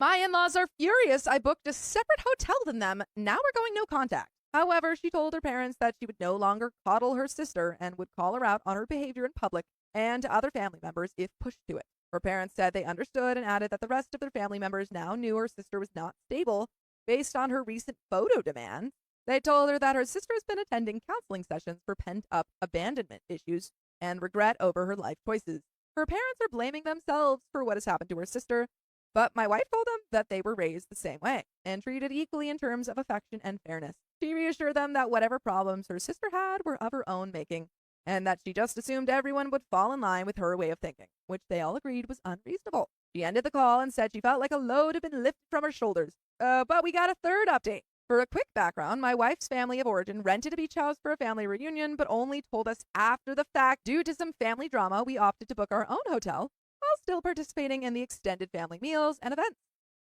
My in-laws are furious I booked a separate hotel than them. Now we're going no contact. However, she told her parents that she would no longer coddle her sister and would call her out on her behavior in public and to other family members if pushed to it. Her parents said they understood and added that the rest of their family members now knew her sister was not stable based on her recent photo demands. They told her that her sister has been attending counseling sessions for pent up abandonment issues and regret over her life choices. Her parents are blaming themselves for what has happened to her sister, but my wife told them that they were raised the same way and treated equally in terms of affection and fairness. She reassured them that whatever problems her sister had were of her own making, and that she just assumed everyone would fall in line with her way of thinking, which they all agreed was unreasonable. She ended the call and said she felt like a load had been lifted from her shoulders. But we got a third update. For a quick background, my wife's family of origin rented a beach house for a family reunion, but only told us after the fact. Due to some family drama, we opted to book our own hotel while still participating in the extended family meals and events.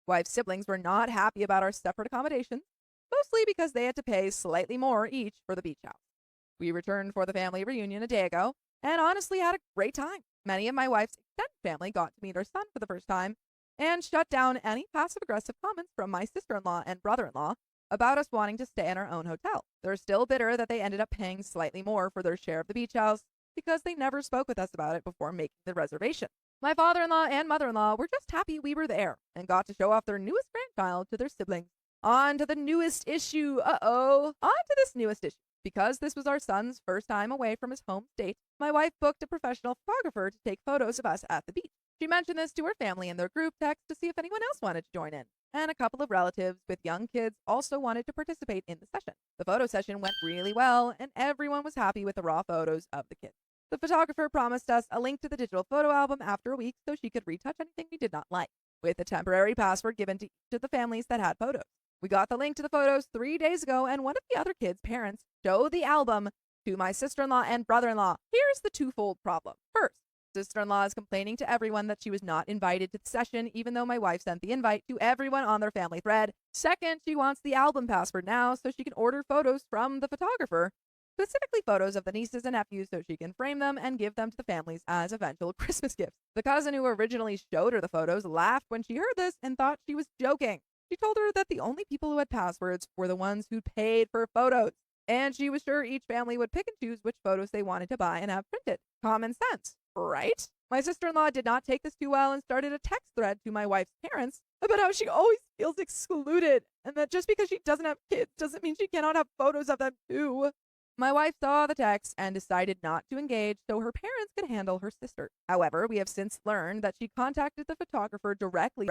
Wife's siblings were not happy about our separate accommodations, mostly because they had to pay slightly more each for the beach house. We returned for the family reunion a day ago and honestly had a great time. Many of my wife's extended family got to meet her son for the first time and shut down any passive-aggressive comments from my sister-in-law and brother-in-law about us wanting to stay in our own hotel. They're still bitter that they ended up paying slightly more for their share of the beach house because they never spoke with us about it before making the reservation. My father-in-law and mother-in-law were just happy we were there and got to show off their newest grandchild to their siblings. On to the newest issue. On to this newest issue. Because this was our son's first time away from his home state, my wife booked a professional photographer to take photos of us at the beach. She mentioned this to her family in their group text to see if anyone else wanted to join in, and a couple of relatives with young kids also wanted to participate in the session. The photo session went really well, and everyone was happy with the raw photos of the kids. The photographer promised us a link to the digital photo album after a week so she could retouch anything we did not like, with a temporary password given to each of the families that had photos. We got the link to the photos 3 days ago, and one of the other kids' parents showed the album to my sister-in-law and brother-in-law. Here's the twofold problem. First, sister-in-law is complaining to everyone that she was not invited to the session, even though my wife sent the invite to everyone on their family thread. Second, she wants the album password now so she can order photos from the photographer, specifically photos of the nieces and nephews so she can frame them and give them to the families as eventual Christmas gifts. The cousin who originally showed her the photos laughed when she heard this and thought she was joking. She told her that the only people who had passwords were the ones who paid for photos, and she was sure each family would pick and choose which photos they wanted to buy and have printed. Common sense, right? My sister-in-law did not take this too well and started a text thread to my wife's parents about how she always feels excluded, and that just because she doesn't have kids doesn't mean she cannot have photos of them too. My wife saw the text and decided not to engage so her parents could handle her sister. However, we have since learned that she contacted the photographer directly